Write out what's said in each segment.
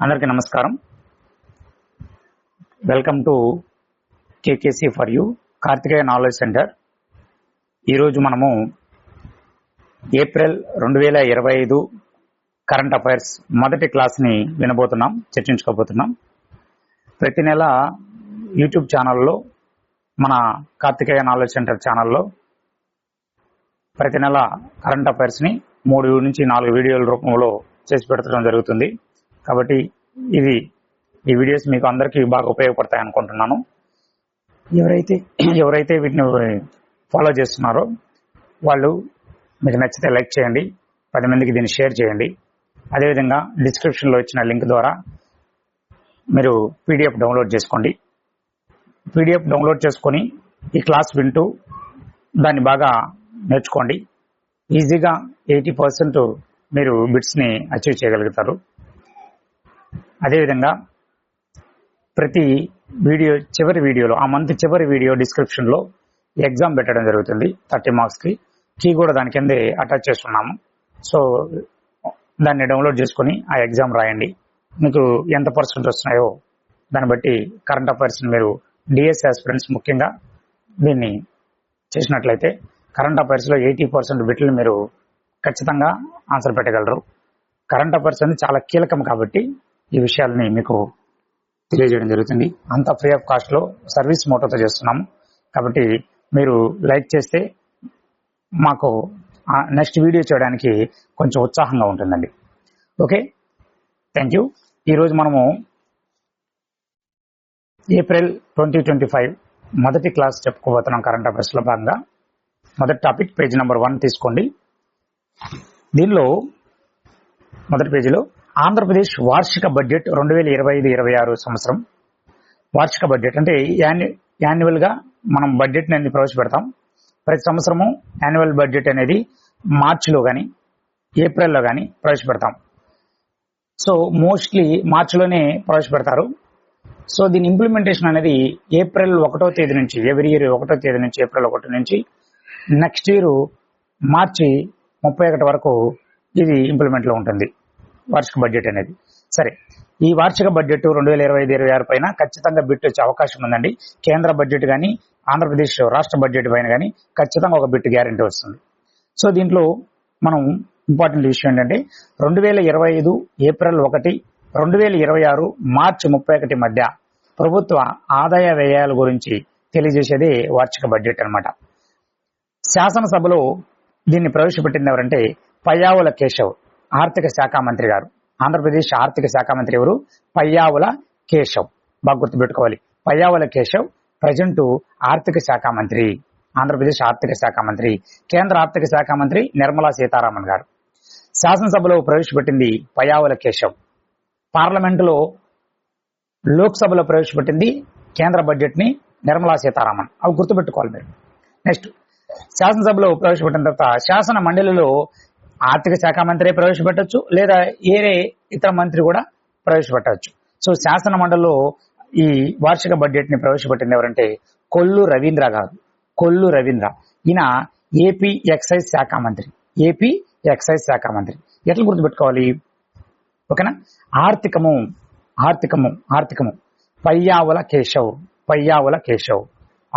అందరికీ నమస్కారం. Welcome to KKC for you Karthikeya knowledge centre. ఈరోజు మనము ఏప్రిల్ 2025 కరెంట్ అఫైర్స్ మొదటి క్లాస్ని చర్చించుకోబోతున్నాం. ప్రతి నెల యూట్యూబ్ ఛానల్లో మన కార్తికేయ నాలెడ్జ్ సెంటర్ ఛానల్లో ప్రతి నెల కరెంట్ అఫైర్స్ని 3 నుంచి 4 వీడియోల రూపంలో చేసి పెట్టడం జరుగుతుంది. కాబట్టి ఈ వీడియోస్ మీకు అందరికీ బాగా ఉపయోగపడతాయి అనుకుంటున్నాను. ఎవరైతే వీటిని ఫాలో చేస్తున్నారో వాళ్ళు మీకు నచ్చితే లైక్ చేయండి, 10 మందికి దీన్ని షేర్ చేయండి. అదేవిధంగా డిస్క్రిప్షన్లో ఇచ్చిన లింక్ ద్వారా మీరు పీడిఎఫ్ డౌన్లోడ్ చేసుకోండి. పీడిఎఫ్ డౌన్లోడ్ చేసుకొని ఈ క్లాస్ వింటూ దాన్ని బాగా నేర్చుకోండి. ఈజీగా 80% మీరు బిట్స్ని అచీవ్ చేయగలుగుతారు. అదేవిధంగా ప్రతి చివరి వీడియోలో ఆ మంత్ చివరి వీడియో డిస్క్రిప్షన్లో ఎగ్జామ్ పెట్టడం జరుగుతుంది. 30 మార్క్స్కి కీ కూడా దాని కిందే అటాచ్ చేస్తున్నాము. సో దాన్ని డౌన్లోడ్ చేసుకొని ఆ ఎగ్జామ్ రాయండి. మీకు ఎంత పర్సెంట్ వస్తున్నాయో దాన్ని బట్టి కరెంట్ అఫైర్స్ని మీరు డిఎస్ ఆస్పిరెంట్స్ ముఖ్యంగా దీన్ని చేసినట్లయితే కరెంట్ అఫైర్స్లో 80% బిట్లు మీరు ఖచ్చితంగా ఆన్సర్ పెట్టగలరు. కరెంట్ అఫైర్స్ అనేది చాలా కీలకం కాబట్టి ఈ విషయాలని మీకు తెలియజేయడం జరుగుతుంది. అంతా ఫ్రీ ఆఫ్ కాస్ట్లో సర్వీస్ మోటోతో చేస్తున్నాము. కాబట్టి మీరు లైక్ చేస్తే మాకు నెక్స్ట్ వీడియో చేయడానికి కొంచెం ఉత్సాహంగా ఉంటుందండి. Okay, thank you. ఈరోజు మనము ఏప్రిల్ 2025 మొదటి క్లాస్ చెప్పుకోబోతున్నాం. కరెంట్ అఫైర్స్లో భాగంగా మొదటి టాపిక్ పేజ్ నెంబర్ 1 తీసుకోండి. దీనిలో మొదటి పేజీలో ఆంధ్రప్రదేశ్ వార్షిక బడ్జెట్ 2025-26 సంవత్సరం వార్షిక బడ్జెట్ అంటే యాన్యువల్గా మనం బడ్జెట్ని అనేది ప్రవేశపెడతాం. ప్రతి సంవత్సరము యాన్యువల్ బడ్జెట్ అనేది మార్చిలో కానీ ఏప్రిల్లో కానీ ప్రవేశపెడతాం. సో మోస్ట్లీ మార్చిలోనే ప్రవేశపెడతారు. సో దీని ఇంప్లిమెంటేషన్ అనేది ఏప్రిల్ 1వ తేదీ నుంచి ఎవ్రీ ఇయర్ 1వ తేదీ నుంచి ఏప్రిల్ 1 నుంచి నెక్స్ట్ ఇయర్ మార్చి 31 వరకు ఇది ఇంప్లిమెంట్లో ఉంటుంది వార్షిక బడ్జెట్ అనేది. సరే, ఈ వార్షిక బడ్జెట్ 2025-26 పైన ఖచ్చితంగా బిట్ వచ్చే అవకాశం ఉందండి. కేంద్ర బడ్జెట్ కానీ ఆంధ్రప్రదేశ్ రాష్ట్ర బడ్జెట్ పైన కానీ ఖచ్చితంగా ఒక బిట్ గ్యారెంటీ వస్తుంది. సో దీంట్లో మనం ఇంపార్టెంట్ విషయం ఏంటంటే 2025 ఏప్రిల్ 1, 2026 మార్చి 31 మధ్య ప్రభుత్వ ఆదాయ వ్యయాల గురించి తెలియజేసేది వార్షిక బడ్జెట్ అన్నమాట. శాసనసభలో దీన్ని ప్రవేశపెట్టింది ఎవరంటే పయ్యావుల కేశవ్, ఆర్థిక శాఖ మంత్రి గారు. ఆంధ్రప్రదేశ్ ఆర్థిక శాఖ మంత్రి ఎవరు? పయ్యావుల కేశవ్. బాగా గుర్తుపెట్టుకోవాలి. పయ్యావుల కేశవ్ ప్రజెంట్ ఆర్థిక శాఖ మంత్రి, ఆంధ్రప్రదేశ్ ఆర్థిక శాఖ మంత్రి. కేంద్ర ఆర్థిక శాఖ మంత్రి నిర్మలా సీతారామన్ గారు. శాసనసభలో ప్రవేశపెట్టింది పయ్యావుల కేశవ్. పార్లమెంటులో లోక్సభలో ప్రవేశపెట్టింది కేంద్ర బడ్జెట్ ని నిర్మలా సీతారామన్. అవి గుర్తుపెట్టుకోవాలి మీరు. నెక్స్ట్, శాసనసభలో ప్రవేశపెట్టిన తర్వాత శాసన మండలిలో ఆర్థిక శాఖ మంత్రి ప్రవేశపెట్టవచ్చు, లేదా ఇతర మంత్రి కూడా ప్రవేశపెట్టవచ్చు. సో శాసన మండలిలో ఈ వార్షిక బడ్జెట్ ని ప్రవేశపెట్టింది ఎవరంటే కొల్లు రవీంద్ర గారు. కొల్లు రవీంద్ర ఈయన ఏపీ ఎక్సైజ్ శాఖ మంత్రి. ఏపీ ఎక్సైజ్ శాఖ మంత్రి. ఎట్లా గుర్తుపెట్టుకోవాలి? ఓకేనా? ఆర్థికము పయ్యావుల కేశవ్. పయ్యావుల కేశవ్.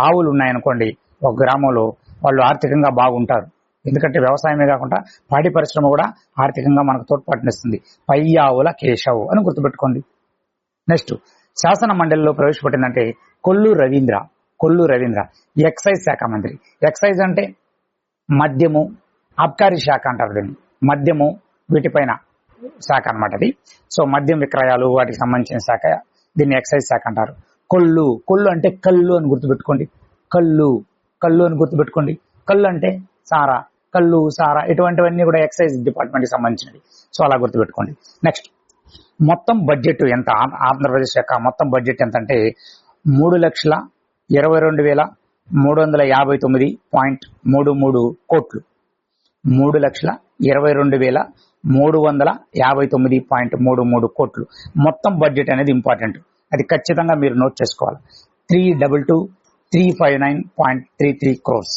ఆవులు ఉన్నాయనుకోండి ఒక గ్రామంలో, వాళ్ళు ఆర్థికంగా బాగుంటారు. ఎందుకంటే వ్యవసాయమే కాకుండా పాడి పరిశ్రమ కూడా ఆర్థికంగా మనకు తోడ్పాటునిస్తుంది. పయ్యావుల కేశవ్ అని గుర్తుపెట్టుకోండి. నెక్స్ట్, శాసన మండలిలో ప్రవేశపెట్టిందంటే కొల్లు రవీంద్ర. కొల్లు రవీంద్ర ఎక్సైజ్ శాఖ మంత్రి. ఎక్సైజ్ అంటే మద్యము, ఆబ్కారీ శాఖ అంటారు దీన్ని. మద్యము వీటిపైన శాఖ అనమాట అది. సో మద్యం విక్రయాలు వాటికి సంబంధించిన శాఖ, దీన్ని ఎక్సైజ్ శాఖ అంటారు. కొల్లు అంటే కళ్ళు అని గుర్తుపెట్టుకోండి. కళ్ళు అని గుర్తుపెట్టుకోండి. కళ్ళు అంటే సారా, కళ్ళు, సారా ఇటువంటివన్నీ కూడా ఎక్సైజ్ డిపార్ట్మెంట్ కి సంబంధించినవి. సో అలా గుర్తుపెట్టుకోండి. నెక్స్ట్, మొత్తం బడ్జెట్ ఎంత? ఆంధ్రప్రదేశ్ యొక్క మొత్తం బడ్జెట్ ఎంత అంటే 3,22,359.33 కోట్లు. 3,22,359.33 కోట్లు మొత్తం బడ్జెట్ అనేది ఇంపార్టెంట్. అది ఖచ్చితంగా మీరు నోట్ చేసుకోవాలి. 322,359.33 crores.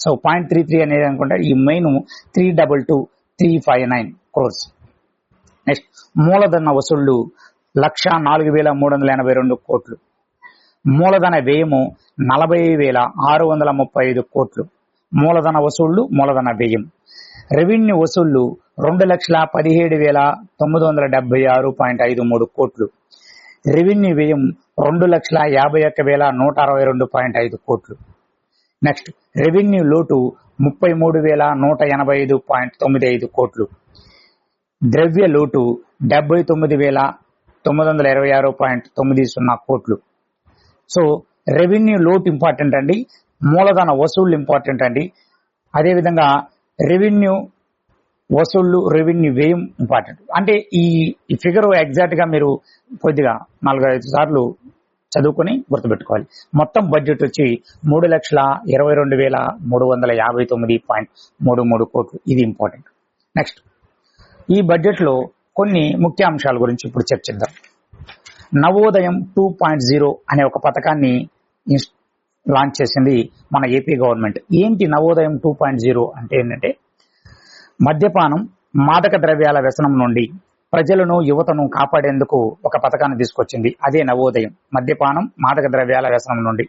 సో 0.33 అనేది అనుకుంటే ఈ మెయిన్ 322,359 crores. నెక్స్ట్, మూలధన వసూళ్లు 1,04,382 కోట్లు. మూలధన వ్యయము 40,635 కోట్లు. మూలధన వసూళ్లు, మూలధన వ్యయం. రెవెన్యూ వసూళ్లు 2,17,976.53 కోట్లు. రెవెన్యూ వ్యయం 2,51,162.5 కోట్లు. నెక్స్ట్ రెవెన్యూ లోటు 33,185.95 కోట్లు. ద్రవ్య లోటు 79,926.90 కోట్లు. సో రెవెన్యూ లోటు ఇంపార్టెంట్ అండి, మూలధన వసూళ్లు ఇంపార్టెంట్ అండి, అదేవిధంగా రెవెన్యూ వసూళ్లు, రెవెన్యూ వ్యయం ఇంపార్టెంట్. అంటే ఈ ఫిగర్ ఎగ్జాక్ట్ గా మీరు కొద్దిగా 4-5 సార్లు చదువుకొని గుర్తుపెట్టుకోవాలి. మొత్తం బడ్జెట్ వచ్చి 3,22,359.33 కోట్లు. ఇది ఇంపార్టెంట్. నెక్స్ట్ ఈ బడ్జెట్ లో కొన్ని ముఖ్య అంశాల గురించి ఇప్పుడు చర్చిద్దాం. నవోదయం 2.0 అనే ఒక పథకాన్ని లాంచ్ చేసింది మన ఏపీ గవర్నమెంట్. ఏంటి నవోదయం 2.0 అంటే ఏంటంటే, మద్యపానం, మాదక ద్రవ్యాల వ్యసనం నుండి ప్రజలను, యువతను కాపాడేందుకు ఒక పథకాన్ని తీసుకొచ్చింది. అదే నవోదయం. మద్యపానం, మాదక ద్రవ్యాల వ్యసనం నుండి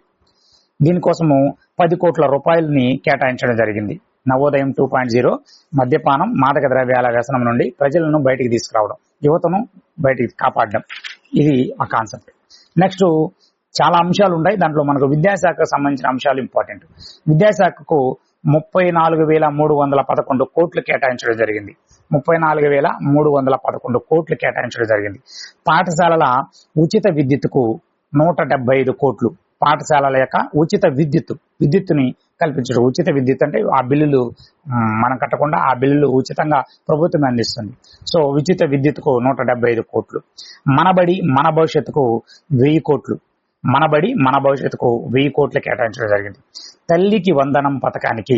దీనికోసము 10 కోట్ల రూపాయలని కేటాయించడం జరిగింది. నవోదయం 2.0 మద్యపానం, మాదక ద్రవ్యాల వ్యసనం నుండి ప్రజలను బయటికి తీసుకురావడం, యువతను బయటికి కాపాడడం, ఇది ఆ కాన్సెప్ట్. నెక్స్ట్ చాలా అంశాలు ఉన్నాయి. దాంట్లో మనకు విద్యాశాఖకు సంబంధించిన అంశాలు ఇంపార్టెంట్. విద్యాశాఖకు 34,311 కోట్లు కేటాయించడం జరిగింది. 34,311 కోట్లు కేటాయించడం జరిగింది. పాఠశాలల ఉచిత విద్యుత్తుకు 175 కోట్లు. పాఠశాలల యొక్క ఉచిత విద్యుత్తుని కల్పించడం. ఉచిత విద్యుత్ అంటే ఆ బిల్లులు మనం కట్టకుండా ఆ బిల్లులు ఉచితంగా ప్రభుత్వం అందిస్తుంది. సో ఉచిత విద్యుత్తుకు 175 కోట్లు. మనబడి మన భవిష్యత్తుకు 1000 కోట్లు. మనబడి మన భవిష్యత్తుకు 1000 కోట్లు కేటాయించడం జరిగింది. తల్లికి వందనం పథకానికి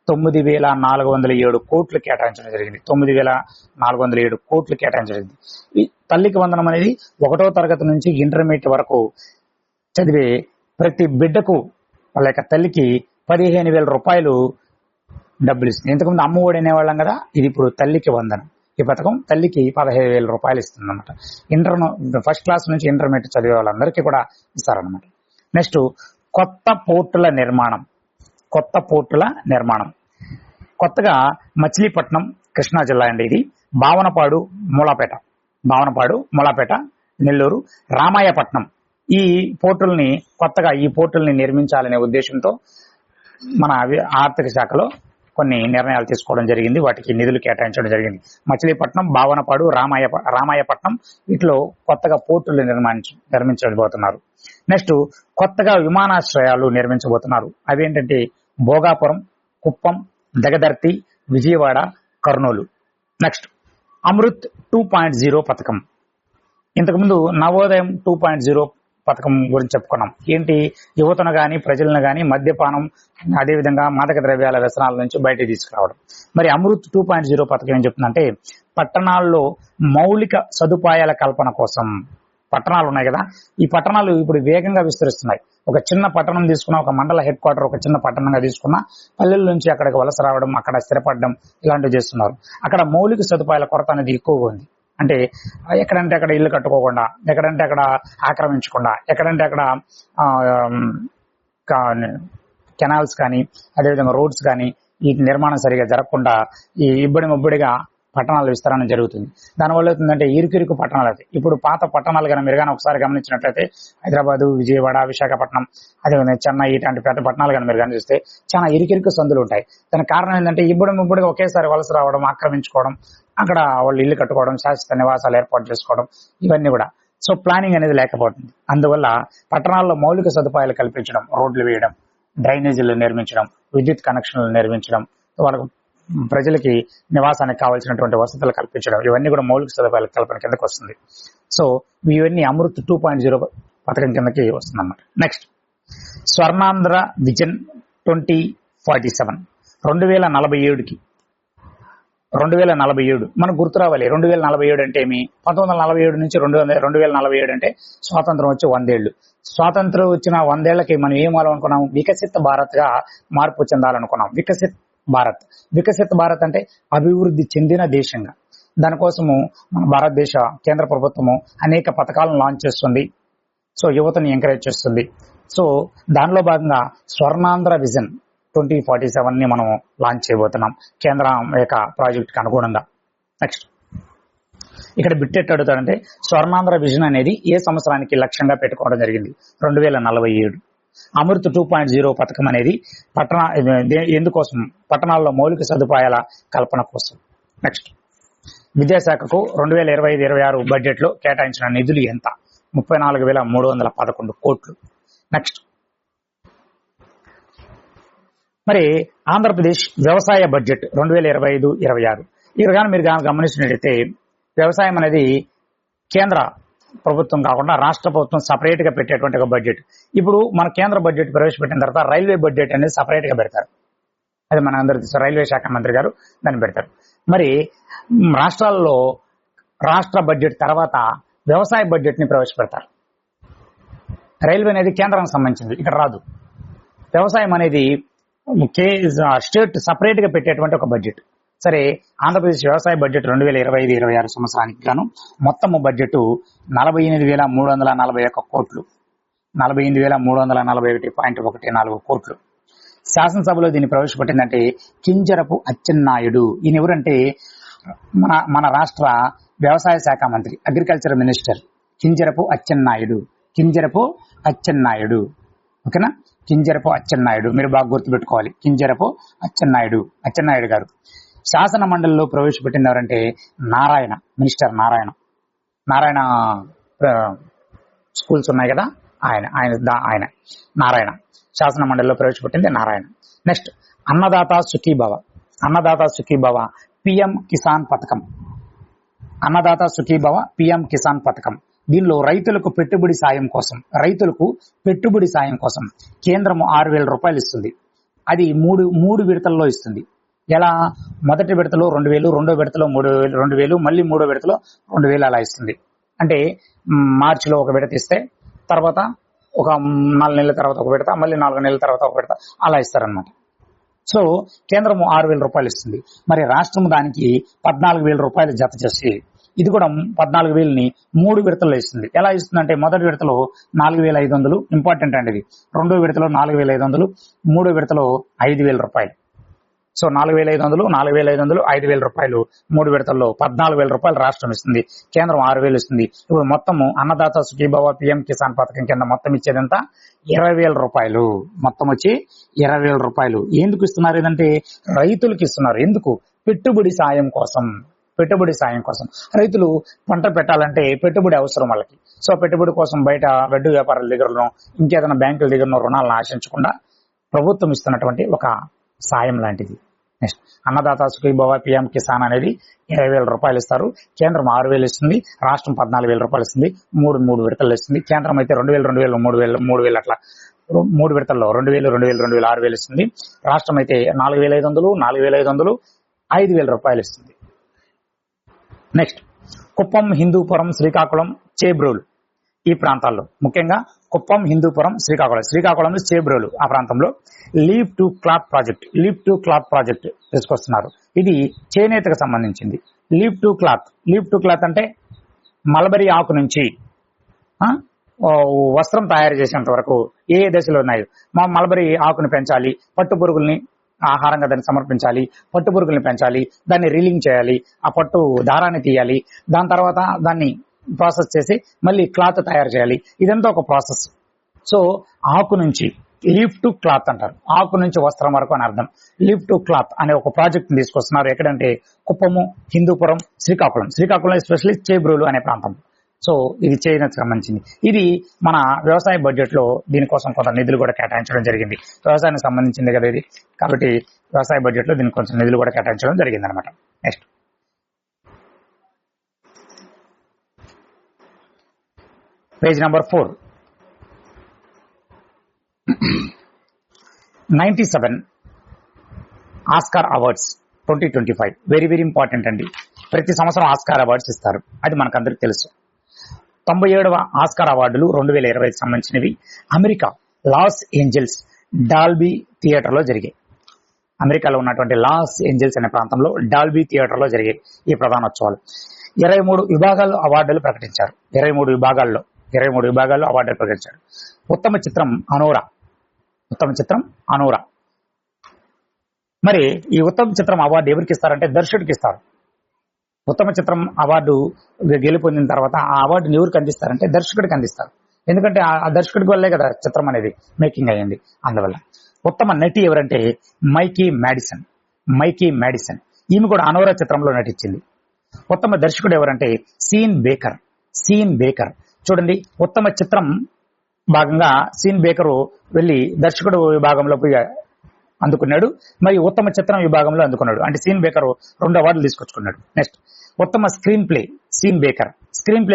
9,407 కోట్లు కేటాయించడం జరిగింది. 9,407 కోట్లు కేటాయించడం జరిగింది. ఈ తల్లికి వందనం అనేది 1వ తరగతి నుంచి ఇంటర్మీడియట్ వరకు చదివే ప్రతి బిడ్డకు వాళ్ళ యొక్క తల్లికి 15,000 రూపాయలు డబ్బులు ఇస్తుంది. ఇంతకుముందు అమ్మఒడి అనేవాళ్ళం కదా, ఇది ఇప్పుడు తల్లికి వందనం. ఈ పథకం తల్లికి 15,000 రూపాయలు ఇస్తుంది అనమాట. ఫస్ట్ క్లాస్ నుంచి ఇంటర్మీడియట్ చదివే వాళ్ళందరికీ కూడా ఇస్తారనమాట. నెక్స్ట్ కొత్త పోర్టుల నిర్మాణం. కొత్తగా మచిలీపట్నం, కృష్ణా జిల్లా అండి ఇది. భావనపాడు, మూలాపేట, నెల్లూరు, రామాయపట్నం ఈ పోర్టుల్ని నిర్మించాలనే ఉద్దేశంతో మన ఆర్థిక శాఖలో కొన్ని నిర్ణయాలు తీసుకోవడం జరిగింది. వాటికి నిధులు కేటాయించడం జరిగింది. మచిలీపట్నం, భావనపాడు, రామాయపట్నం వీటిలో కొత్తగా పోర్టులు నిర్మించబోతున్నారు. నెక్స్ట్ కొత్తగా విమానాశ్రయాలు నిర్మించబోతున్నారు. అవేంటంటే భోగాపురం, కుప్పం, దగదర్తి, విజయవాడ, కర్నూలు. నెక్స్ట్ అమృత్ 2.0 పథకం. ఇంతకుముందు నవోదయం 2.0 పథకం గురించి చెప్పుకున్నాం. ఏంటి, యువతను గాని ప్రజలను గాని మద్యపానం, అదేవిధంగా మాదక ద్రవ్యాల వ్యసనాల నుంచి బయటకు తీసుకురావడం. మరి అమృత్ 2.0 పథకం ఏం చెప్తుందంటే, పట్టణాల్లో మౌలిక సదుపాయాల కల్పన కోసం. పట్టణాలు ఉన్నాయి కదా, ఈ పట్టణాలు ఇప్పుడు వేగంగా విస్తరిస్తున్నాయి. ఒక చిన్న పట్టణం తీసుకున్నా, ఒక మండల హెడ్ క్వార్టర్ ఒక చిన్న పట్టణంగా తీసుకున్నా, పల్లెల నుంచి అక్కడికి వలస రావడం, అక్కడ స్థిరపడడం ఇలాంటివి చేస్తున్నారు. అక్కడ మౌలిక సదుపాయాల కొరత అనేది ఎక్కువగా ఉంది. అంటే ఎక్కడంటే అక్కడ ఇల్లు కట్టుకోకుండా, ఎక్కడంటే అక్కడ ఆక్రమించకుండా, ఎక్కడంటే అక్కడ కెనాల్స్ కానీ అదేవిధంగా రోడ్స్ కానీ ఈ నిర్మాణం సరిగా జరగకుండా ఈ ఇబ్బడిగా పట్టణాల విస్తరణ జరుగుతుంది. దానివల్ల అవుతుందంటే ఇరుకిరుకు పట్టణాలు అవుతాయి. ఇప్పుడు పాత పట్టణాలు కానీ మీరు కానీ ఒకసారి గమనించినట్లయితే హైదరాబాదు, విజయవాడ, విశాఖపట్నం, అదేవిధంగా చెన్నై ఇలాంటి పెద్ద పట్టణాలు కానీ మీరు కానీ చూస్తే చాలా ఇరుకిరుకు సందులు ఉంటాయి. దానికి కారణం ఏంటంటే ఇబ్బడిగా ఒకేసారి వలస రావడం, ఆక్రమించుకోవడం, అక్కడ వాళ్ళు ఇల్లు కట్టుకోవడం, శాశ్వత నివాసాలు ఏర్పాటు చేసుకోవడం, ఇవన్నీ కూడా. సో ప్లానింగ్ అనేది లేకపోతుంది. అందువల్ల పట్టణాల్లో మౌలిక సదుపాయాలు కల్పించడం, రోడ్లు వేయడం, డ్రైనేజీలు నిర్మించడం, విద్యుత్ కనెక్షన్లు నిర్మించడం, వాళ్ళకు ప్రజలకి నివాసానికి కావాల్సినటువంటి వసతులు కల్పించడం, ఇవన్నీ కూడా మౌలిక సదుపాయాల కల్పన కిందకి వస్తుంది. సో ఇవన్నీ అమృత్ 2.0 పథకం కిందకి వస్తుంది అన్నమాట. నెక్స్ట్ స్వర్ణాంధ్ర విజన్ 2047 2047 మనకు గుర్తు రావాలి. 2047 అంటే ఏమి? 1947 నుంచి 2047 అంటే స్వాతంత్రం వచ్చి 100 ఏళ్ళు. స్వాతంత్రం వచ్చిన 100 ఏళ్లకి మనం ఏం అనుకున్నాం? వికసిత భారత్ గా మార్పు చెందాలనుకున్నాం. వికసిత్ భారత్ అంటే అభివృద్ధి చెందిన దేశంగా. దానికోసము మన భారతదేశ కేంద్ర ప్రభుత్వము అనేక పథకాలను లాంచ్ చేస్తుంది. సో యువతని ఎంకరేజ్ చేస్తుంది. సో దానిలో భాగంగా స్వర్ణాంధ్ర విజన్ 2047 మనం లాంచ్ చేయబోతున్నాం కేంద్రం యొక్క ప్రాజెక్ట్కి అనుగుణంగా. నెక్స్ట్ ఇక్కడ బిట్టెట్ అడుగుతాడంటే స్వర్ణాంధ్ర విజన్ అనేది ఏ సంవత్సరానికి లక్ష్యంగా పెట్టుకోవడం జరిగింది? 2047. అమృత్ 2.0 పథకం అనేది ఎందుకోసం? పట్టణాల్లో మౌలిక సదుపాయాల కల్పన కోసం. నెక్స్ట్ విద్యాశాఖకు 2025-26 బడ్జెట్ లో కేటాయించిన నిధులు ఎంత? 34,311 కోట్లు. నెక్స్ట్ మరి ఆంధ్రప్రదేశ్ వ్యవసాయ బడ్జెట్ 2025-26 ఇక్కడ కానీ మీరు గమనించినట్లయితే వ్యవసాయం అనేది కేంద్ర ప్రభుత్వం కాకుండా రాష్ట్ర ప్రభుత్వం సపరేట్ గా పెట్టేటువంటి ఒక బడ్జెట్. ఇప్పుడు మన కేంద్ర బడ్జెట్ ప్రవేశపెట్టిన తర్వాత రైల్వే బడ్జెట్ అనేది సపరేట్ గా పెడతారు. అది మన అందరూ తెలుసు, రైల్వే శాఖ మంత్రి గారు దాన్ని పెడతారు. మరి రాష్ట్రాల్లో రాష్ట్ర బడ్జెట్ తర్వాత వ్యవసాయ బడ్జెట్ ని ప్రవేశపెడతారు. రైల్వే అనేది కేంద్రానికి సంబంధించింది, ఇక్కడ రాదు. వ్యవసాయం అనేది స్టేట్ సపరేట్ గా పెట్టేటువంటి ఒక బడ్జెట్. సరే, ఆంధ్రప్రదేశ్ వ్యవసాయ బడ్జెట్ 2025-26 సంవత్సరానికి గాను మొత్తము బడ్జెట్ 48,341 కోట్లు, 48,341.14 కోట్లు. శాసనసభలో దీన్ని ప్రవేశపెట్టిందంటే కింజరపు అచ్చెన్నాయుడు. ఈయన ఎవరంటే మన రాష్ట్ర వ్యవసాయ శాఖ మంత్రి, అగ్రికల్చర్ మినిస్టర్ కింజరపు అచ్చెన్నాయుడు. ఓకేనా? కింజరపు అచ్చెన్నాయుడు మీరు బాగా గుర్తుపెట్టుకోవాలి. కింజరపు అచ్చెన్నాయుడు గారు శాసన మండలిలో ప్రవేశపెట్టింది ఎవరంటే మినిస్టర్ నారాయణ స్కూల్స్ ఉన్నాయి కదా, ఆయన నారాయణ శాసన మండలిలో ప్రవేశపెట్టింది నారాయణ. నెక్స్ట్ అన్నదాత సుఖీభవ పిఎం కిసాన్ పథకం. దీనిలో రైతులకు పెట్టుబడి సాయం కోసం కేంద్రము 6,000 రూపాయలు ఇస్తుంది. అది మూడు విడతల్లో ఇస్తుంది. ఎలా? మొదటి విడతలో 2,000, రెండో విడతలో 2,000, మళ్ళీ మూడో విడతలో 2,000 అలా ఇస్తుంది. అంటే మార్చిలో ఒక విడత ఇస్తే తర్వాత ఒక 4 నెలల తర్వాత ఒక విడత, మళ్ళీ 4 నెలల తర్వాత ఒక విడత అలా ఇస్తారనమాట. సో కేంద్రము 6,000 రూపాయలు ఇస్తుంది. మరి రాష్ట్రం దానికి 14,000 రూపాయలు జత చేసి ఇది కూడా 14,000ని 3 విడతల్లో ఇస్తుంది. ఎలా ఇస్తుందంటే మొదటి విడతలో 4,500, ఇంపార్టెంట్ అండి ఇది. రెండో విడతలో 4,500, మూడో విడతలో 5,000 రూపాయలు. సో 4,500, 5,000 రూపాయలు 3 విడతల్లో 14,000 రూపాయలు రాష్ట్రం ఇస్తుంది. కేంద్రం 6,000 ఇస్తుంది. ఇప్పుడు మొత్తము అన్నదాత సుఖీభవ పిఎం కిసాన్ పథకం కింద మొత్తం ఇచ్చేదంతా 20,000 రూపాయలు. మొత్తం వచ్చి 20,000 రూపాయలు. ఎందుకు ఇస్తున్నారు? ఏదంటే రైతులకు ఇస్తున్నారు. ఎందుకు? పెట్టుబడి సాయం కోసం. రైతులు పంట పెట్టాలంటే పెట్టుబడి అవసరం వాళ్ళకి. సో పెట్టుబడి కోసం బయట వడ్డీ వ్యాపారాల దగ్గరనో ఇంకేదైనా బ్యాంకుల దగ్గరనో రుణాలను ఆశించకుండా ప్రభుత్వం ఇస్తున్నటువంటి ఒక సాయం లాంటిది. నెక్స్ట్ అన్నదాత సుఖీభవ పిఎం కిసాన్ అనేది 20,000 రూపాయలు ఇస్తారు. కేంద్రం 6,000 ఇస్తుంది. రాష్ట్రం 14,000 రూపాయలు ఇస్తుంది. మూడు విడతలు ఇస్తుంది. కేంద్రం అయితే 2,000, 3,000 అట్లా 3 విడతల్లో 2,000, 6,000 ఇస్తుంది. రాష్ట్రం అయితే 4,500, 5,000 రూపాయలు ఇస్తుంది. నెక్స్ట్ కుప్పం, హిందూపురం, శ్రీకాకుళం, చేబ్రోలు ఈ ప్రాంతాల్లో, ముఖ్యంగా కుప్పం, హిందూపురం, శ్రీకాకుళంలో చేబ్రోలు ఆ ప్రాంతంలో లీవ్ టు క్లాత్ ప్రాజెక్ట్ తీసుకొస్తున్నారు. ఇది చేనేతకు సంబంధించింది. లీవ్ టు క్లాత్ అంటే మల్బరీ ఆకు నుంచి వస్త్రం తయారు చేసేంత వరకు ఏ దశలో ఉన్నాయో మల్బరీ ఆకుని పెంచాలి, పట్టు పురుగుల్ని ఆహారంగా దాన్ని సమర్పించాలి, పట్టు పురుగుల్ని పెంచాలి, దాన్ని రీలింగ్ చేయాలి, ఆ పట్టు దారాన్ని తీయాలి, దాని తర్వాత దాన్ని ప్రాసెస్ చేసి మళ్ళీ క్లాత్ తయారు చేయాలి. ఇదంతా ఒక ప్రాసెస్. సో ఆకు నుంచి లీవ్ టు క్లాత్ అంటారు. ఆకు నుంచి వస్త్రం వరకు అని అర్థం. లీవ్ టు క్లాత్ అనే ఒక ప్రాజెక్ట్ తీసుకొస్తున్నారు. ఎక్కడంటే కుప్పము, హిందూపురం, శ్రీకాకుళం ఎస్పెషల్లీ చేబ్రోలు అనే ప్రాంతం. సో ఇది చేనేతకు సంబంధించింది. ఇది మన వ్యవసాయ బడ్జెట్ లో దీనికోసం కొంత నిధులు కూడా కేటాయించడం జరిగింది. వ్యవసాయానికి సంబంధించింది కదా ఇది, కాబట్టి వ్యవసాయ బడ్జెట్ లో దీనికి కొంచెం నిధులు కూడా కేటాయించడం జరిగింది అనమాట. Next page number 4. 97 Oscar awards 2025 very important అండి. ప్రతి సంవత్సరం ఆస్కార్ అవార్డ్స్ ఇస్తారు, అది మనకందరికి తెలుసు. 97వ ఆస్కార్ అవార్డులు 2020కి సంబంధించినవి America Los Angeles Dolby theatre లో జరిగాయి. అమెరికాలో ఉన్నటువంటి లాస్ ఏంజల్స్ అనే ప్రాంతంలో డాల్బీ థియేటర్లో జరిగాయి ఈ ప్రధానోత్సవాలు. 23 విభాగాల్లో అవార్డులు ప్రకటించారు. 23 విభాగాల్లో అవార్డులు ప్రకటించారు. ఉత్తమ చిత్రం అనూరా. మరి ఈ ఉత్తమ చిత్రం అవార్డు ఎవరికి ఇస్తారంటే దర్శకుడికి ఇస్తారు. ఉత్తమ చిత్రం అవార్డు గెలుపొందిన తర్వాత ఆ అవార్డుని ఎవరికి అందిస్తారంటే దర్శకుడికి అందిస్తారు. ఎందుకంటే ఆ దర్శకుడికి వల్లే కదా చిత్రం అనేది మేకింగ్ అయ్యింది. అందువల్ల ఉత్తమ నటి ఎవరంటే మైకీ మ్యాడిసన్. ఈమె కూడా అనూరా చిత్రంలో నటించింది. ఉత్తమ దర్శకుడు ఎవరంటే సీన్ బేకర్. చూడండి, ఉత్తమ చిత్రం భాగంగా సీన్ బేకరు వెళ్ళి దర్శకుడు విభాగంలో పోయి అందుకున్నాడు, మరి ఉత్తమ చిత్రం విభాగంలో అందుకున్నాడు. అంటే సీన్ బేకర్ 2 అవార్డులు తీసుకొచ్చుకున్నాడు. నెక్స్ట్ ఉత్తమ స్క్రీన్ ప్లే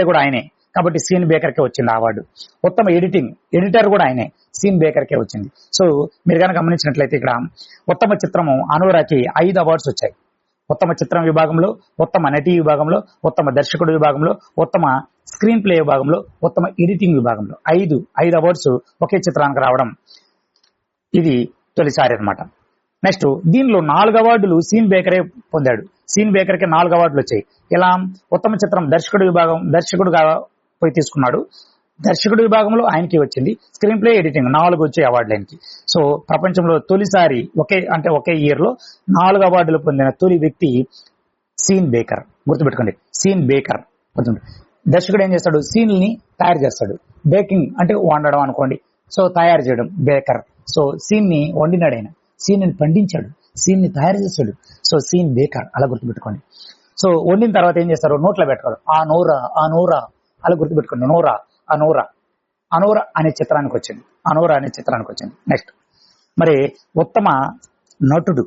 కూడా ఆయనే, కాబట్టి సీన్ బేకర్కే వచ్చింది అవార్డు. ఉత్తమ ఎడిటర్ కూడా ఆయనే, సీన్ బేకర్కే వచ్చింది. సో మీరు కనుక గమనించినట్లయితే ఇక్కడ ఉత్తమ చిత్రము అనూరాకి 5 అవార్డ్స్ వచ్చాయి. ఉత్తమ చిత్రం విభాగంలో, ఉత్తమ నటి విభాగంలో, ఉత్తమ దర్శకుడు విభాగంలో, ఉత్తమ స్క్రీన్ ప్లే విభాగంలో, ఉత్తమ ఎడిటింగ్ విభాగంలో 5 అవార్డ్స్ ఒకే చిత్రానికి రావడం ఇది తొలిసారి అన్నమాట. నెక్స్ట్ దీనిలో 4 అవార్డులు సీన్ బేకరే పొందాడు. సీన్ బేకర్కి 4 అవార్డులు వచ్చాయి. ఇలా ఉత్తమ చిత్రం దర్శకుడుగా పోయి తీసుకున్నాడు. దర్శకుడు విభాగంలో ఆయనకి వచ్చింది. స్క్రీన్ ప్లే, ఎడిటింగ్ 4 వచ్చే అవార్డులు ఆయనకి. సో ప్రపంచంలో తొలిసారి ఒకే ఇయర్ లో 4 అవార్డులు పొందిన తొలి వ్యక్తి సీన్ బేకర్. గుర్తుపెట్టుకోండి, సీన్ బేకర్. దర్శకుడు ఏం చేస్తాడు, సీన్లని తయారు చేస్తాడు. బేకింగ్ అంటే వండడం అనుకోండి. సో తయారు చేయడం బేకర్. సో సీన్ ని వండినాడు ఆయన, సీన్ ని పండించాడు, సీన్ ని తయారు చేస్తాడు. సో సీన్ బేకర్ అలా గుర్తుపెట్టుకోండి. సో వండిన తర్వాత ఏం చేస్తారు, నోట్లో పెట్టుకోడు. ఆ నోరా అలా గుర్తుపెట్టుకోండి. అనూరా అనే చిత్రానికి వచ్చింది. నెక్స్ట్ మరి ఉత్తమ నటుడు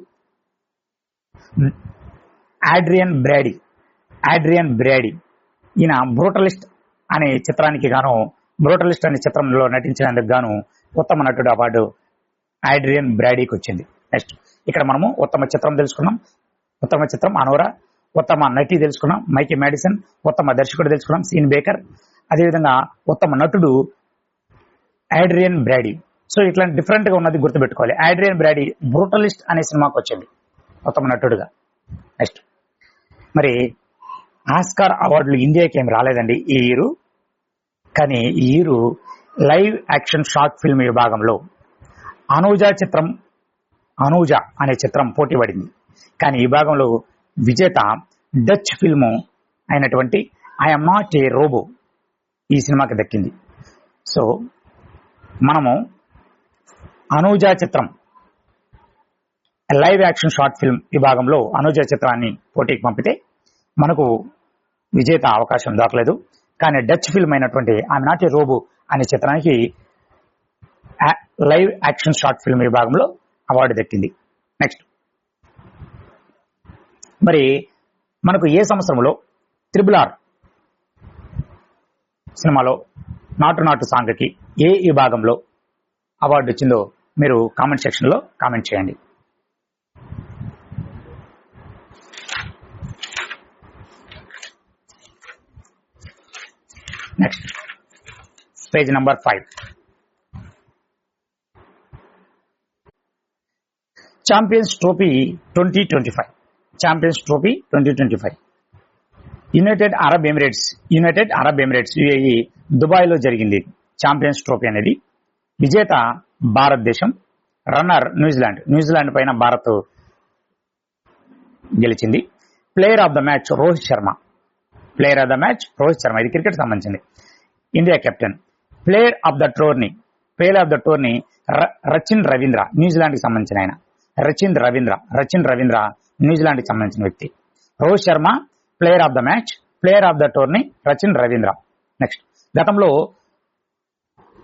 ఆడ్రియన్ బ్రాడీ. ఈయన బ్రూటలిస్ట్ అనే చిత్రానికి గాను, బ్రూటలిస్ట్ అనే చిత్రంలో నటించినందుకు గాను ఉత్తమ నటుడు అవార్డు ఆడ్రియన్ బ్రాడీకి వచ్చింది. నెక్స్ట్ ఇక్కడ మనము ఉత్తమ చిత్రం తెలుసుకున్నాం, ఉత్తమ చిత్రం అనూరా, ఉత్తమ నటి తెలుసుకున్నాం మైకీ మ్యాడిసన్, ఉత్తమ దర్శకుడు తెలుసుకున్నాం సీన్ బేకర్, అదేవిధంగా ఉత్తమ నటుడు ఆడ్రియన్ బ్రాడీ. సో ఇట్లా డిఫరెంట్ గా ఉన్నది గుర్తుపెట్టుకోవాలి. ఆడ్రియన్ బ్రాడీ బ్రూటలిస్ట్ అనే సినిమాకి వచ్చింది ఉత్తమ నటుడుగా. నెక్స్ట్ మరి ఆస్కార్ అవార్డులు ఇండియాకి ఏమి రాలేదండి ఈ ఇయర్. కానీ ఈ year live action short film విభాగంలో అనూజ అనే చిత్రం పోటీ పడింది. కానీ ఈ విభాగంలో విజేత డచ్ ఫిల్ము అయినటువంటి ఐఎమ్ నాట్ ఏ రోబో ఈ సినిమాకి దక్కింది. సో మనము అనూజ చిత్రం లైవ్ యాక్షన్ షార్ట్ ఫిల్మ్ విభాగంలో అనూజ చిత్రాన్ని పోటీకి పంపితే మనకు విజేత అవకాశం దొరకలేదు. కానీ డచ్ ఫిల్మ్ అయినటువంటి ఐఎమ్ నాట్ ఏ రోబో అనే చిత్రానికి లైవ్ యాక్షన్ షార్ట్ ఫిల్మ్ విభాగంలో అవార్డు దక్కింది. నెక్స్ట్ మరి మనకు ఏ సంవత్సరంలో RRR సినిమాలో నాటు సాంగ్కి ఏ విభాగంలో అవార్డు వచ్చిందో మీరు కామెంట్ సెక్షన్ లో కామెంట్ చేయండి. Next page number 5. Champions trophy 2025 United Arab Emirates UAE దుబాయ్లో జరిగింది. ఛాంపియన్స్ ట్రోఫీ అనేది విజేత భారతదేశం, రన్నర్ న్యూజిలాండ్ పైన భారత్ గెలిచింది. Player of the match Rohit Sharma. ఇది క్రికెట్ సంబంధించింది. India captain. Player of the tourney Rachin Ravindra, New Zealand కి సంబంధించిన ఆయన. రచిన్ రవీంద్ర న్యూజిలాండ్ కి సంబంధించిన వ్యక్తి. Rohit Sharma player of the match, player of the tourney Rachin Ravindra. Next గతంలో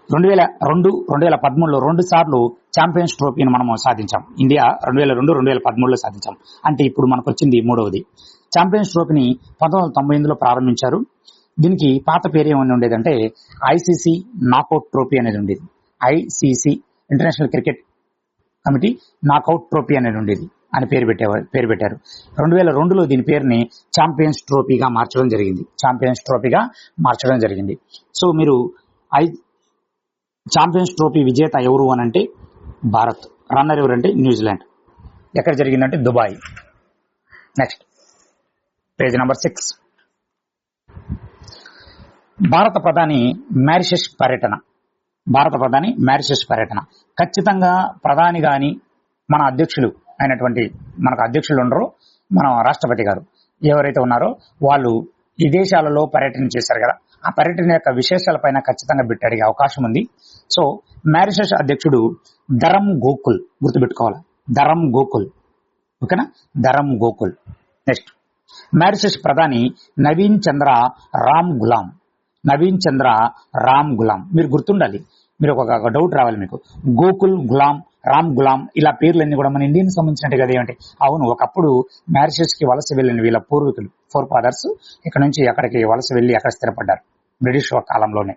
2002-2013లో 2 సార్లు ఛాంపియన్స్ ట్రోఫీని మనము సాధించాం. ఇండియా 2002-2013లో సాధించాం. అంటే ఇప్పుడు మనకు వచ్చింది 3వది. ఛాంపియన్స్ ట్రోఫీని 1998లో ప్రారంభించారు. దీనికి పాత పేరు ఏమని ఉండేదంటే ICC నాకౌట్ ట్రోఫీ అనేది ఉండేది. ICC international cricket committee knockout trophy అనేది ఉండేది అని పేరు పెట్టారు. 2002లో దీని పేరుని ఛాంపియన్స్ ట్రోఫీగా మార్చడం జరిగింది. సో మీరు ఛాంపియన్స్ ట్రోఫీ విజేత ఎవరు అని అంటే భారత్, రన్నర్ ఎవరంటే న్యూజిలాండ్. ఎక్కడ జరిగిందంటే దుబాయ్. Next page number 6. భారత ప్రధాని మారిషస్ పర్యటన. భారత ప్రధాని మారిషస్ పర్యటన. ఖచ్చితంగా ప్రధాని గాని మన అధ్యక్షులు అయినటువంటి మనకు అధ్యక్షులు ఉండరు, మన రాష్ట్రపతి గారు ఎవరైతే ఉన్నారో వాళ్ళు ఈ దేశాలలో పర్యటన చేశారు కదా, ఆ పర్యటన యొక్క విశేషాలపైన ఖచ్చితంగా బిట్ అడిగే అవకాశం ఉంది. సో మారిషస్ అధ్యక్షుడు ధరం గోకుల్, గుర్తుపెట్టుకోవాలి, ధరం గోకుల్. ఓకేనా, ధరం గోకుల్. నెక్స్ట్ మారిషస్ ప్రధాని నవీన్ చంద్ర రామ్ గులాం. నవీన్ చంద్ర రామ్ గులాం మీరు గుర్తుండాలి. మీరు ఒక డౌట్ రావాలి మీకు, గోకుల్, గులాం, రామ్ గులాం ఇలా పేర్లన్నీ కూడా మన ఇండియన్ సంబంధించినట్టు కదా ఏమంటే. అవును, ఒకప్పుడు మారిషస్ కి వలస వెళ్ళిన వీళ్ళ పూర్వీకులు, ఫోర్ ఫాదర్స్ ఇక్కడ నుంచి అక్కడికి వలస వెళ్లి అక్కడ స్థిరపడ్డారు బ్రిటిష్ కాలంలోనే.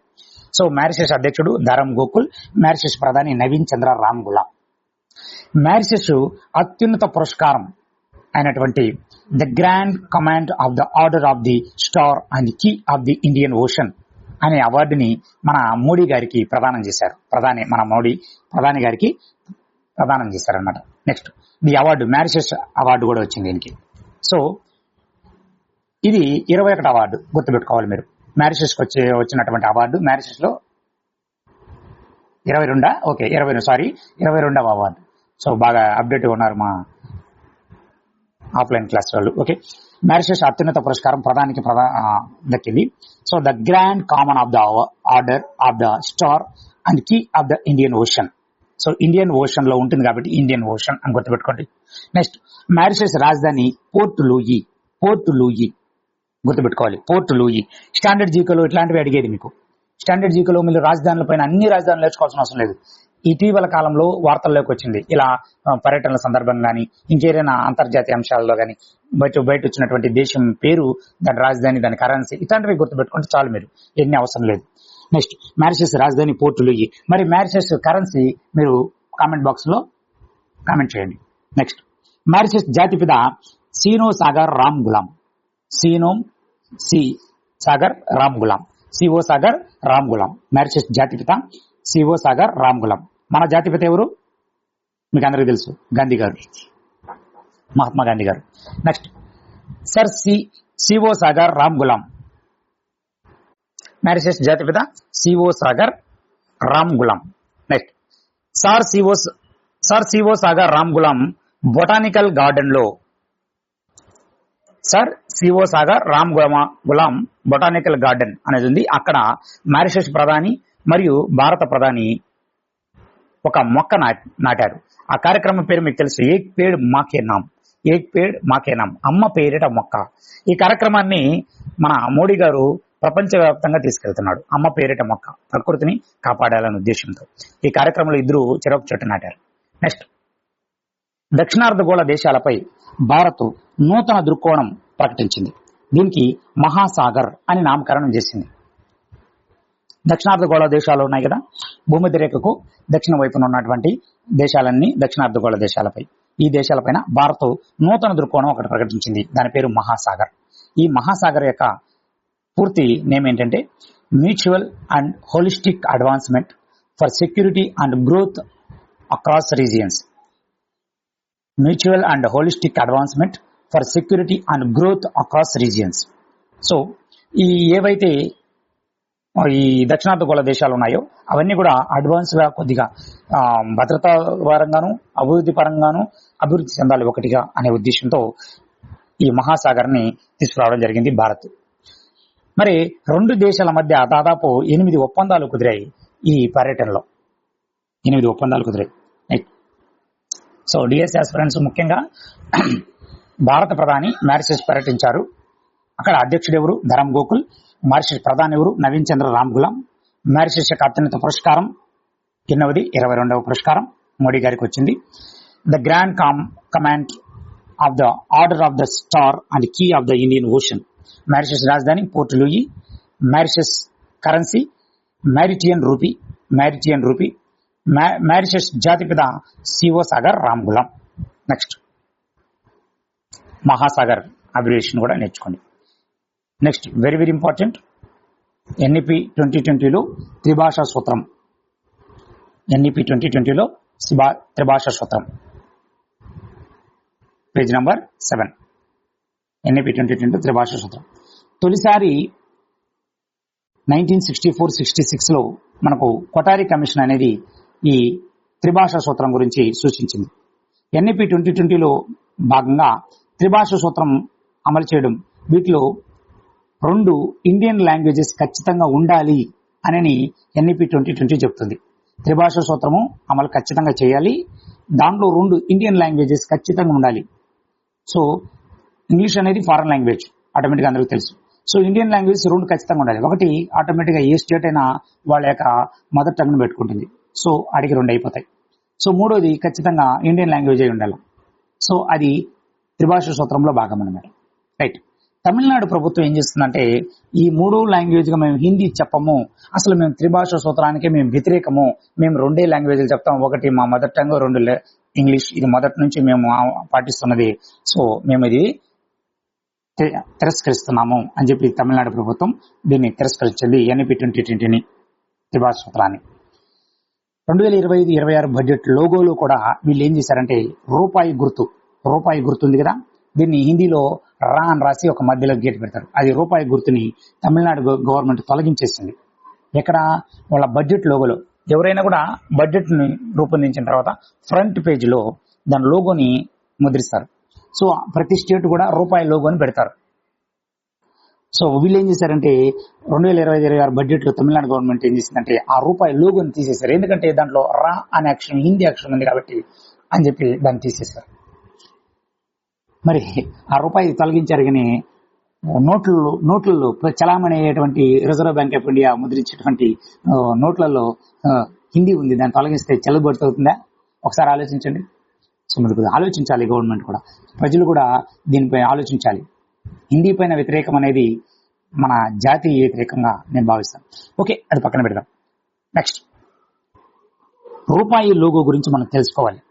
సో మారిషస్ అధ్యక్షుడు ధరం గోకుల్, మారిషస్ ప్రధాని నవీన్ చంద్ర రామ్ గులాం. మారిషస్ అత్యున్నత పురస్కారం అయినటువంటి the grand command of the order of the Star and key of the Indian Ocean అనే అవార్డుని మన మోడీ గారికి ప్రదానం చేశారు. ప్రధాని గారికి ప్రదానం చేశారనమాట. Next the award Mauritius award కూడా వచ్చింది దీనికి. సో ఇది 21 అవార్డు గుర్తుపెట్టుకోవాలి మీరు. మారిషస్ కి వచ్చినటువంటి అవార్డు మారిషస్ లో 22వ అవార్డు. సో బాగా అప్డేట్ ఉన్నారు మా ఆఫ్లైన్ క్లాస్ వాళ్ళు. ఓకే, మారిషస్ అత్యున్నత పురస్కారం ప్రధానికి దక్కింది. So the Grand Command of the order of the star and key of the Indian Ocean. So Indian Ocean లో ఉంటుంది కాబట్టి ఇండియన్ ఓషన్ అని గుర్తుపెట్టుకోండి. నెక్స్ట్ మారిషస్ రాజధాని పోర్ట్ లూయి. గుర్తుపెట్టుకోవాలి, పోర్ట్ లూయి. స్టాండర్డ్ జీకోలో ఇట్లాంటివి అడిగేది మీకు. స్టాండర్డ్ జీకోలో మీరు రాజధానుల పైన అన్ని రాజధానులు నేర్చుకోవాల్సిన అవసరం లేదు. ఇటీవల కాలంలో వార్తల్లోకి వచ్చింది ఇలా పర్యటనల సందర్భంగా కానీ ఇంకేదైనా అంతర్జాతీయ అంశాలలో కానీ బయట వచ్చినటువంటి దేశం పేరు, దాని రాజధాని, దాని కరెన్సీ, ఇట్లాంటివి గుర్తుపెట్టుకుంటే చాలు మీరు, ఎన్ని అవసరం లేదు. నెక్స్ట్ మారిషస్ రాజధాని పోర్ట్ లూయి. మరి మారిషస్ కరెన్సీ మీరు కామెంట్ బాక్స్ లో కామెంట్ చేయండి. నెక్స్ట్ మారిషస్ జాతిపిత Seewoosagur Ramgoolam. Seewoosagur Ramgoolam. Mauritius జాతిపిత సిఓ సాగర్ రామ్ గులాం. మన జాతిపిత ఎవరు మీకు అందరికీ తెలుసు, గాంధీ గారు, మహాత్మా గాంధీ గారు. Next sir Seewoosagur Ramgoolam. Mauritius జాతిపిత Seewoosagur Ramgoolam. Next sir Seewoosagur Ramgoolam botanical garden లో, sir Seewoosagur Ramgoolam botanical garden అనేది ఉంది. అక్కడ మారిషస్ ప్రధాని మరియు భారత ప్రధాని ఒక మొక్క నాటారు. ఆ కార్యక్రమం పేరు మీకు తెలుసు, ఏక్ పేడ్ మాకే నామ్, అమ్మ పేరిట మొక్క. ఈ కార్యక్రమాన్ని మన మోడీ గారు ప్రపంచవ్యాప్తంగా తీసుకెళ్తున్నాడు. అమ్మ పేరిట మొక్క, ప్రకృతిని కాపాడాలనే ఉద్దేశంతో ఈ కార్యక్రమంలో ఇద్దరు చెరొక చెట్టు నాటారు. నెక్స్ట్ దక్షిణార్ధగోళ దేశాలపై భారత్ నూతన దృక్కోణం ప్రకటించింది. దీనికి మహాసాగర్ అని నామకరణం చేసింది. దక్షిణార్ధగోళ దేశాలు ఉన్నాయి కదా, భూమధ్య రేఖకు దక్షిణ వైపున ఉన్నటువంటి దేశాలన్నీ దక్షిణార్ధగోళ దేశాలపై, ఈ దేశాలపైన భారత్ నూతన దృక్కోణం ఒకటి ప్రకటించింది. దాని పేరు మహాసాగర్. ఈ మహాసాగర్ యొక్క పూర్తి నేమ్ ఏంటంటే mutual and holistic advancement for security and growth across regions. Mutual and holistic advancement for security and growth across regions. So ఈ ఏవైతే ఈ దక్షిణార్ధగోళ దేశాలు ఉన్నాయో అవన్నీ కూడా అడ్వాన్స్ గా కొద్దిగా భద్రతా పరంగాను అభివృద్ధి చెందాలి ఒకటిగా అనే ఉద్దేశంతో ఈ మహాసాగర్ ని తీసుకురావడం జరిగింది భారత్. మరి రెండు దేశాల మధ్య దాదాపు 8 ఒప్పందాలు కుదిరాయి ఈ పర్యటనలో. 8 ఒప్పందాలు కుదిరాయి. సో డిఎస్ ఆస్పిరెంట్స్ ముఖ్యంగా భారత ప్రధాని మారిషస్ పర్యటించారు. అక్కడ అధ్యక్షుడు ఎవరు? ధరం గోకుల్. మారిషస్ ప్రధాని ఎవరు? నవీన్ చంద్ర రామ్ గులాం. మారిషస్ యొక్క అత్యున్నత పురస్కారం 22వ పురస్కారం మోడీ గారికి వచ్చింది. The grand command of the order of the star and key of the Indian Ocean. Mauritius రాజధాని Port Louis. Mauritius currency Mauritian rupee. Mauritius జాతిపిత Seewoosagur Ramgoolam. Next Mahasagar abbreviation కూడా నేర్చుకోండి. Next very very important, NEP 2020లో త్రిభాషా సూత్రం. NEP 2020లో త్రిభాషా సూత్రం. పేజ్ నంబర్ 7 ఎన్ఈపి 2022 త్రిభాషా సూత్రం. తొలిసారి 1964-66లో మనకు కొఠారి కమిషన్ అనేది ఈ త్రిభాషా సూత్రం గురించి సూచించింది. ఎన్ఈపి 2020లో భాగంగా త్రిభాషా సూత్రం అమలు చేయడం, వీటిలో 2 ఇండియన్ లాంగ్వేజెస్ ఖచ్చితంగా ఉండాలి అని ఎన్ఈపి 2020 చెప్తుంది. త్రిభాషా సూత్రము అమలు ఖచ్చితంగా చేయాలి, దాంట్లో 2 ఇండియన్ లాంగ్వేజెస్ ఖచ్చితంగా ఉండాలి. సో ఇంగ్లీష్ అనేది ఫారెన్ లాంగ్వేజ్, ఆటోమేటిక్గా అందరికీ తెలుసు. సో ఇండియన్ లాంగ్వేజ్ 2 ఖచ్చితంగా ఉండాలి. ఒకటి ఆటోమేటిక్గా ఏ స్టేట్ అయినా వాళ్ళ యొక్క మదర్ టంగ్ను పెట్టుకుంటుంది, సో అడిగి 2 అయిపోతాయి. సో మూడోది ఖచ్చితంగా ఇండియన్ లాంగ్వేజ్ అయి ఉండాలి. సో అది త్రిభాషా సూత్రంలో భాగం అన్నమాట. రైట్. తమిళనాడు ప్రభుత్వం ఏం చేస్తుందంటే ఈ 3 లాంగ్వేజ్గా మేము హిందీ చెప్పము, అసలు మేము త్రిభాషా సూత్రానికి మేము వ్యతిరేకము, మేము 2 లాంగ్వేజ్లు చెప్తాం, ఒకటి మా మదర్ టంగ్, 2 ఇంగ్లీష్, ఇది మొదటి నుంచి మేము పాటిస్తున్నది, సో మేము ఇది తిరస్కరిస్తున్నాము అని చెప్పి తమిళనాడు ప్రభుత్వం దీన్ని తిరస్కరించింది. ఎన్ఈపి 2020 త్రిభాషా సూత్రాన్ని. 2025-26 బడ్జెట్ లోగోలో కూడా వీళ్ళు ఏం చేశారంటే రూపాయి గుర్తు ఉంది కదా, దీన్ని హిందీలో రా అని రాసి ఒక మధ్యలో గీత పెడతారు. అది రూపాయి గుర్తుని తమిళనాడు గవర్నమెంట్ తొలగించేసింది. ఎక్కడ? వాళ్ళ బడ్జెట్ లోగోలో. ఎవరైనా కూడా బడ్జెట్ని రూపొందించిన తర్వాత ఫ్రంట్ పేజీలో దాని లోగోని ముద్రిస్తారు. సో ప్రతి స్టేట్ కూడా రూపాయి లోగోని పెడతారు. సో వీళ్ళు ఏం చేశారంటే 2025-26 బడ్జెట్లో తమిళనాడు గవర్నమెంట్ ఏం చేసిందంటే ఆ రూపాయి లోగోని తీసేశారు. ఎందుకంటే దాంట్లో రా అనే అక్షరం హిందీ అక్షరం ఉంది కాబట్టి అని చెప్పి దాన్ని తీసేశారు. మరి ఆ రూపాయి తొలగించారు, కానీ నోట్లలో చలామణి అయ్యేటువంటి రిజర్వ్ బ్యాంక్ ఆఫ్ ఇండియా ముద్రించేటువంటి నోట్లలో హిందీ ఉంది, దాన్ని తొలగిస్తే చెల్లుబాటు అవుతుందా? ఒకసారి ఆలోచించండి. సో మీరు ఆలోచించాలి, గవర్నమెంట్ కూడా, ప్రజలు కూడా దీనిపై ఆలోచించాలి. హిందీ పైన వ్యతిరేకం అనేది మన జాతీయ వ్యతిరేకంగా నేను భావిస్తాను. ఓకే, అది పక్కన పెడదాం. నెక్స్ట్, రూపాయి లోగో గురించి మనం తెలుసుకోవాలి.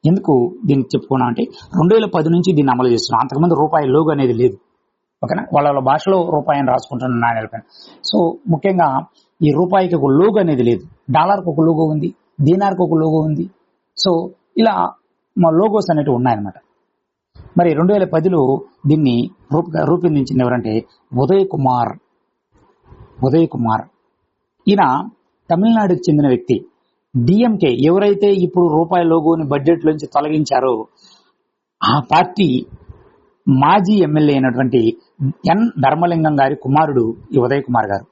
ఎందుకు దీన్ని చెప్పుకున్నాం అంటే 2010 నుంచి దీన్ని అమలు చేస్తున్నాం. అంతకుముందు రూపాయి లోగో అనేది లేదు. ఓకేనా? వాళ్ళ భాషలో రూపాయి అని రాసుకుంటున్న నాణ్యాలపైన. సో ముఖ్యంగా ఈ రూపాయికి ఒక లోగో అనేది లేదు. డాలర్కి ఒక లోగో ఉంది, దీనార్కి ఒక లోగో ఉంది. సో ఇలా మా లోగోస్ అనేవి ఉన్నాయన్నమాట. మరి 2010లో దీన్ని రూపొందించింది ఎవరంటే ఉదయ్ కుమార్. ఈయన తమిళనాడుకి చెందిన వ్యక్తి. డిఎంకే ఎవరైతే ఇప్పుడు రూపాయి లోగోని బడ్జెట్ నుంచి తొలగించారో ఆ పార్టీ మాజీ ఎమ్మెల్యే అయినటువంటి ఎన్ ధర్మలింగం గారి కుమారుడు ఈ ఉదయ్ కుమార్ గారు.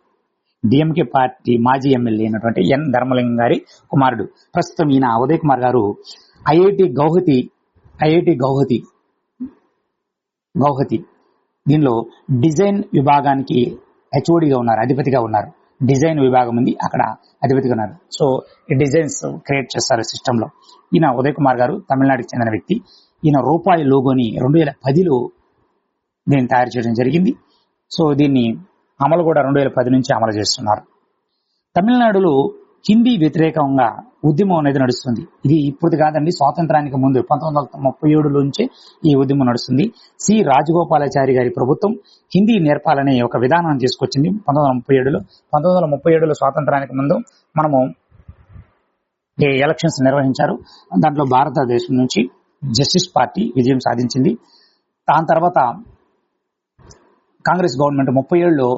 డిఎంకే పార్టీ మాజీ ఎమ్మెల్యే అయినటువంటి ఎన్ ధర్మలింగం గారి కుమారుడు. ప్రస్తుతం ఈయన ఉదయ్ కుమార్ గారు ఐఐటి గౌహతి దీనిలో డిజైన్ విభాగానికి హెచ్ఓడిగా ఉన్నారు, అధిపతిగా ఉన్నారు. డిజైన్ విభాగం ఉంది, అక్కడ అధిపతిగా ఉన్నారు. సో ఈ డిజైన్స్ క్రియేట్ చేస్తారు సిస్టంలో. ఈయన ఉదయ్ కుమార్ గారు తమిళనాడుకి చెందిన వ్యక్తి. ఈయన రూపాయి లోగోని 2010లో దీన్ని తయారు చేయడం జరిగింది. సో దీన్ని అమలు కూడా 2010 నుంచి అమలు చేస్తున్నారు. తమిళనాడులో హిందీ వ్యతిరేకంగా ఉద్యమం అనేది నడుస్తుంది. ఇది ఇప్పుడు కాదండి, స్వాతంత్రానికి ముందు 1937 నుంచే ఈ ఉద్యమం నడుస్తుంది. సి రాజగోపాలాచారి గారి ప్రభుత్వం హిందీ నేర్పాలనే ఒక విధానం తీసుకొచ్చింది 1937లో. 1937లో స్వాతంత్రానికి ముందు మనము ఎలక్షన్స్ నిర్వహించారు. దాంట్లో భారతదేశం నుంచి జస్టిస్ పార్టీ విజయం సాధించింది. దాని తర్వాత కాంగ్రెస్ గవర్నమెంట్ 37లో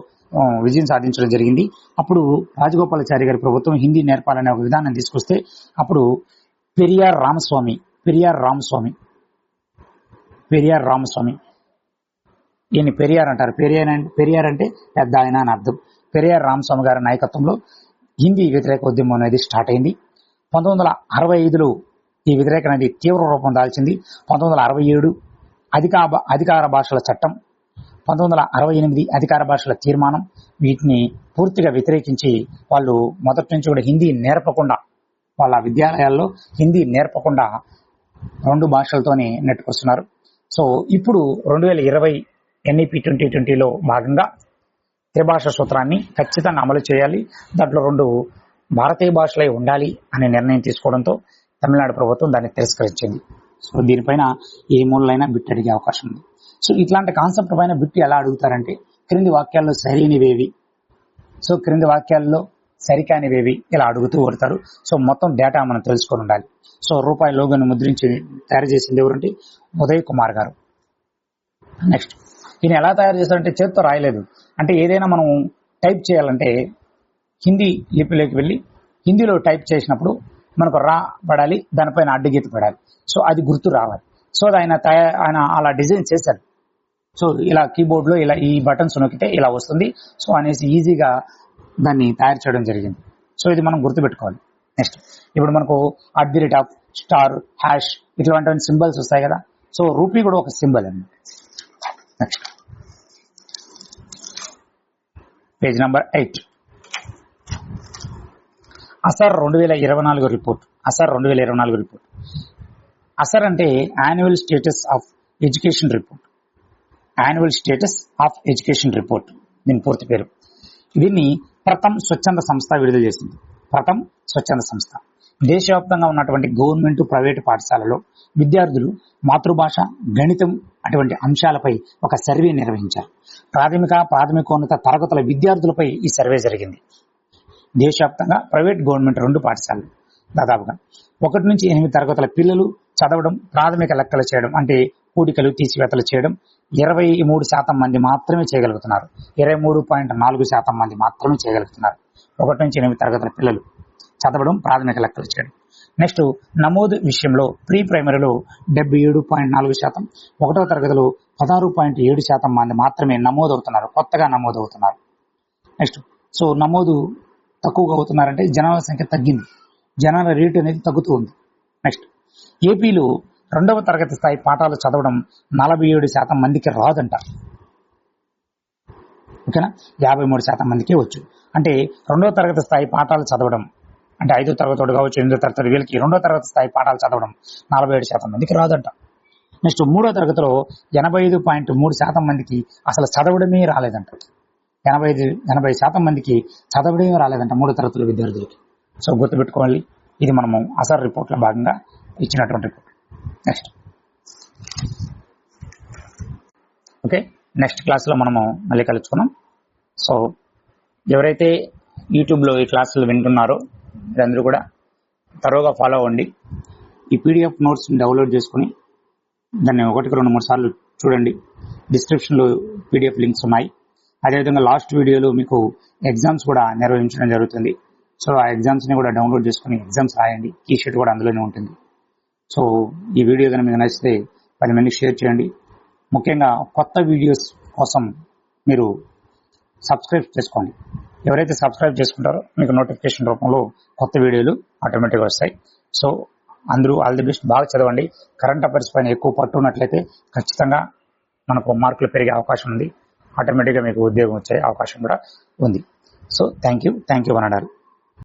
విజయం సాధించడం జరిగింది. అప్పుడు రాజగోపాలాచారి గారి ప్రభుత్వం హిందీ నేర్పాలనే ఒక విధానం తీసుకొస్తే అప్పుడు పెరియార్ రామస్వామి ఈయన పెరియార్ అంటారు. పెరియార్ అంటే పెద్ద ఆయన అని అర్థం. పెరియార్ రామస్వామి గారి నాయకత్వంలో హిందీ వ్యతిరేక ఉద్యమం అనేది స్టార్ట్ అయింది. 1965లో ఈ వ్యతిరేక అనేది తీవ్ర రూపం దాల్చింది. 1967 అధికార భాషల చట్టం, 1968 అధికార భాషల తీర్మానం, వీటిని పూర్తిగా వ్యతిరేకించి వాళ్ళు మొదటి నుంచి కూడా హిందీ నేర్పకుండా, వాళ్ళ విద్యాలయాల్లో హిందీ నేర్పకుండా 2 భాషలతోనే నెట్టుకొస్తున్నారు. సో ఇప్పుడు 2020 ఎన్ఈపి 2020లో భాగంగా త్రిభాషా సూత్రాన్ని ఖచ్చితంగా అమలు చేయాలి, దాంట్లో 2 భారతీయ భాషలే ఉండాలి అనే నిర్ణయం తీసుకోవడంతో తమిళనాడు ప్రభుత్వం దాన్ని తిరస్కరించింది. సో దీనిపైన ఏ మూలైనా బిట్ అడిగే అవకాశం ఉంది. సో ఇట్లాంటి కాన్సెప్ట్ పైన బిట్ ఎలా అడుగుతారంటే క్రింది వాక్యాల్లో సరైనవేవి, సో క్రింది వాక్యాల్లో సరికానివేవి ఇలా అడుగుతూ కొడతారు. సో మొత్తం డేటా మనం తెలుసుకొని ఉండాలి. సో రూపాయి లోగోను ముద్రించి తయారు చేసింది ఎవరంటే ఉదయ్ కుమార్ గారు. నెక్స్ట్ ఈయన ఎలా తయారు చేస్తారంటే చేతితో రాయలేదు. అంటే ఏదైనా మనం టైప్ చేయాలంటే హిందీ లిపిలోకి వెళ్ళి హిందీలో టైప్ చేసినప్పుడు మనకు రా పడాలి, దానిపైన అడ్డుగీత పడాలి. సో అది గుర్తు రావాలి. సో ఆయన అలా డిజైన్ చేశారు. సో ఇలా కీబోర్డ్లో ఇలా ఈ బటన్స్ నొక్కితే ఇలా వస్తుంది. సో అనేసి ఈజీగా దాన్ని తయారు చేయడం జరిగింది. సో ఇది మనం గుర్తుపెట్టుకోవాలి. నెక్స్ట్ ఇప్పుడు మనకు @ స్టార్ హ్యాష్ ఇట్లాంటి సింబల్స్ వస్తాయి కదా. సో రూపీ కూడా ఒక సింబల్ అండి. Next page number 8 ASER 2024 report. ASER అంటే annual status of education report. దీని పూర్తి పేరు. దీన్ని ప్రథమ్ స్వచ్ఛంద సంస్థ విడుదల చేసింది. ప్రథమ్ స్వచ్ఛంద సంస్థ దేశవ్యాప్తంగా ఉన్నటువంటి గవర్నమెంట్, ప్రైవేటు పాఠశాలలో విద్యార్థులు మాతృభాష, గణితం అటువంటి అంశాలపై ఒక సర్వే నిర్వహించారు. ప్రాథమికోన్నత తరగతుల విద్యార్థులపై ఈ సర్వే జరిగింది. దేశవ్యాప్తంగా ప్రైవేట్, గవర్నమెంట్ 2 పాఠశాలలు దాదాపుగా 1 నుంచి 8 తరగతుల పిల్లలు చదవడం, ప్రాథమిక లెక్కలు చేయడం అంటే కూడికలు, తీసివేతలు చేయడం 23% మంది మాత్రమే చేయగలుగుతున్నారు. 23.4% మంది మాత్రమే చేయగలుగుతున్నారు. 1 నుంచి 8 తరగతుల పిల్లలు చదవడం, ప్రాథమిక లెక్కలు చేయడం. నెక్స్ట్ నమోదు విషయంలో ప్రీ ప్రైమరీలో 77.4%, 1వ తరగతిలో 16.7% మంది మాత్రమే కొత్తగా నమోదవుతున్నారు. నెక్స్ట్ సో నమోదు తక్కువగా అవుతున్నారంటే జనాల సంఖ్య తగ్గింది, జనాల రేటు అనేది తగ్గుతూ ఉంది. నెక్స్ట్ ఏపీలో 2వ తరగతి స్థాయి పాఠాలు చదవడం 47% మందికి రాదంట. ఓకేనా, 53% మందికి వచ్చు. అంటే 2వ తరగతి స్థాయి పాఠాలు చదవడం అంటే 5వ తరగతి కావచ్చు, 8వ తరగతి వీళ్ళకి 2వ తరగతి స్థాయి పాఠాలు చదవడం 47% మందికి రాదంట. నెక్స్ట్ 3వ తరగతిలో 85.3% మందికి అసలు చదవడమే రాలేదంట. 80% మందికి చదవడమే రాలేదంట 3వ తరగతుల విద్యార్థులకి. సో గుర్తుపెట్టుకోవాలి, ఇది మనము అసర్ రిపోర్ట్లో భాగంగా ఇచ్చినటువంటి రిపోర్ట్. నెక్స్ట్ ఓకే, నెక్స్ట్ క్లాస్లో మనము మళ్ళీ కలుసుకున్నాం. సో ఎవరైతే యూట్యూబ్లో ఈ క్లాసులు వింటున్నారో మీరందరూ కూడా తరోగా ఫాలో అవ్వండి. ఈ పీడిఎఫ్ నోట్స్ డౌన్లోడ్ చేసుకుని దాన్ని 1-2-3 సార్లు చూడండి. డిస్క్రిప్షన్లో పీడిఎఫ్ లింక్స్ ఉన్నాయి. అదేవిధంగా లాస్ట్ వీడియోలో మీకు ఎగ్జామ్స్ కూడా నిర్వహించడం జరుగుతుంది. సో ఆ ఎగ్జామ్స్ని కూడా డౌన్లోడ్ చేసుకుని ఎగ్జామ్స్ రాయండి. కీ షీట్ కూడా అందులోనే ఉంటుంది. సో ఈ వీడియో కనుక మీకు నచ్చితే 10 మందికి షేర్ చేయండి. ముఖ్యంగా కొత్త వీడియోస్ కోసం మీరు సబ్స్క్రైబ్ చేసుకోండి. ఎవరైతే సబ్స్క్రైబ్ చేసుకుంటారో మీకు నోటిఫికేషన్ రూపంలో కొత్త వీడియోలు ఆటోమేటిక్గా వస్తాయి. సో అందరూ ఆల్ ది బెస్ట్. బాగా చదవండి. కరెంట్ అఫైర్స్ పైన ఎక్కువ పట్టు ఉన్నట్లయితే ఖచ్చితంగా మనకు మార్కులు పెరిగే అవకాశం ఉంది. ఆటోమేటిక్గా మీకు ఉద్యోగం వచ్చే అవకాశం కూడా ఉంది. So thank you వనడారు.